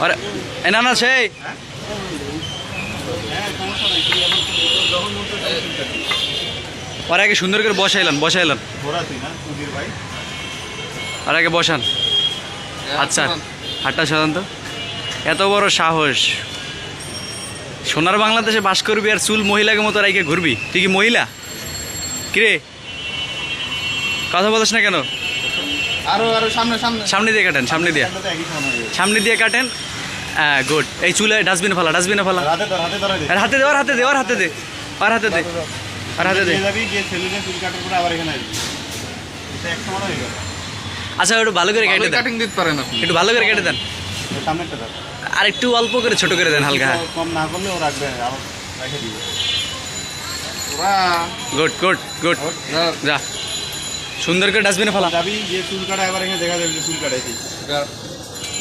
আরে এ না না সেই আর আগে সুন্দর করে বসাইলাম আর আগে বসান। আচ্ছা হাটটা সাধারণত এত বড় সাহস, সোনার বাংলাদেশে বাস করবি আর চুল মহিলাকে মতো রাইকে ঘুরবি? তুই কি মহিলা? কিরে কথা বলিস না কেন? আরো সামনে সামনে সামনে দিয়ে কাটেন, সামনে দিয়ে কাটেন। হ্যাঁ গুড। এই চুলে ডাস্টবিনে ফেলা আর হাতে দে, আর হাতে দে, আর হাতে দে, আর হাতে দে, আর হাতে দে। আচ্ছা একটু ভালো করে কেটে দেন, কাটিং দিতে পারেন আপনি। একটু ভালো করে কেটে দেন, আর একটু অল্প করে ছোট করে দেন হালকা। কম না করলে ও রাখবে, আবার রেখে দিবে। Good good good. যা সুন্দর করে ডাস্টবিনে ফেলা। যাবি যে চুল কাটা, এবার এখানে দেখা যাবে যে চুল কাটাইছি।